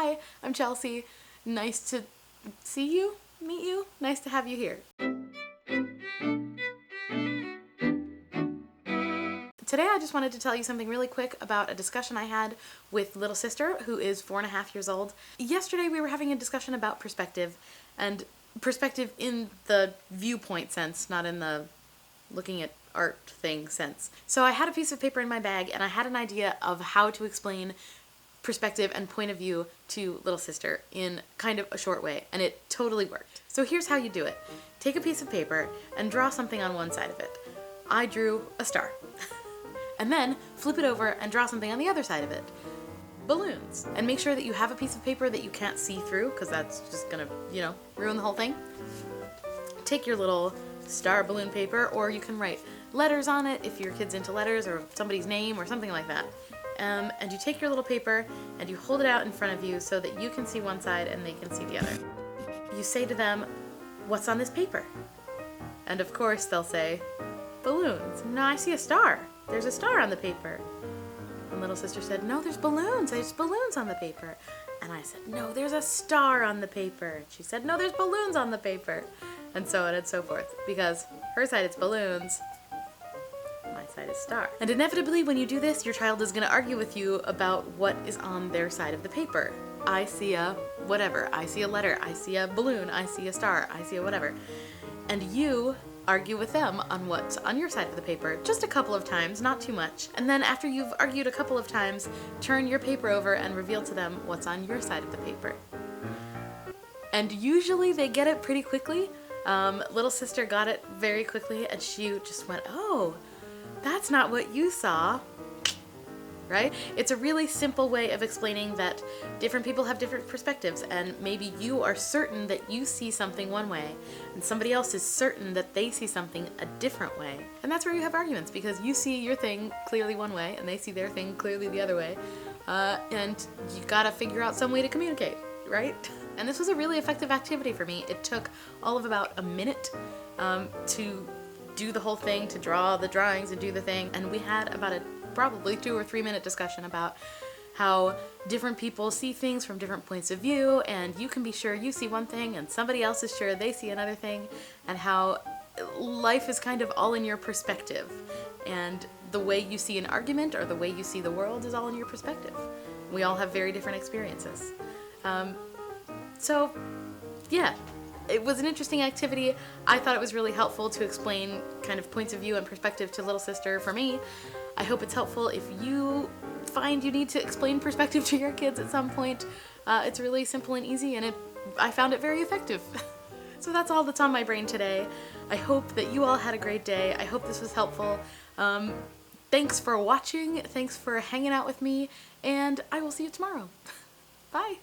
Hi, I'm Chelsea. Nice to see you, meet you. Nice to have you here. Today I just wanted to tell you something really quick about a discussion I had with little sister, who is 4.5 years old. Yesterday we were having a discussion about perspective, and perspective in the viewpoint sense, not in the looking at art thing sense. So I had a piece of paper in my bag and I had an idea of how to explain perspective and point of view to little sister in kind of a short way, and it totally worked. So here's how you do it. Take a piece of paper and draw something on one side of it. I drew a star. And then flip it over and draw something on the other side of it. Balloons. And make sure that you have a piece of paper that you can't see through, because that's just gonna, ruin the whole thing. Take your little star balloon paper, or you can write letters on it if your kid's into letters, or somebody's name or something like that. And you take your little paper and you hold it out in front of you so that you can see one side and they can see the other. You say to them, "What's on this paper?" And of course they'll say, "Balloons." "No, I see a star. There's a star on the paper." And little sister said, "No, there's balloons. There's balloons on the paper." And I said, "No, there's a star on the paper." And she said, "No, there's balloons on the paper." And so on and so forth. Because her side it's balloons, my side is star. And inevitably when you do this, your child is going to argue with you about what is on their side of the paper. I see a whatever. I see a letter. I see a balloon. I see a star. I see a whatever. And you argue with them on what's on your side of the paper, just a couple of times, not too much. And then after you've argued a couple of times, turn your paper over and reveal to them what's on your side of the paper. And usually they get it pretty quickly. Little sister got it very quickly and she just went, "Oh, that's not what you saw." Right? It's a really simple way of explaining that different people have different perspectives, and maybe you are certain that you see something one way and somebody else is certain that they see something a different way. And that's where you have arguments, because you see your thing clearly one way and they see their thing clearly the other way. And you gotta figure out some way to communicate, right? And this was a really effective activity for me. It took all of about a minute to do the whole thing, to draw the drawings and do the thing. And we had about a probably 2 or 3 minute discussion about how different people see things from different points of view, and you can be sure you see one thing and somebody else is sure they see another thing, and how life is kind of all in your perspective, and the way you see an argument or the way you see the world is all in your perspective. We all have very different experiences. So yeah, it was an interesting activity. I thought it was really helpful to explain kind of points of view and perspective to little sister for me. I hope it's helpful if you find you need to explain perspective to your kids at some point. It's really simple and easy, and I found it very effective. So that's all that's on my brain today. I hope that you all had a great day. I hope this was helpful. Thanks for watching. Thanks for hanging out with me, and I will see you tomorrow. Bye.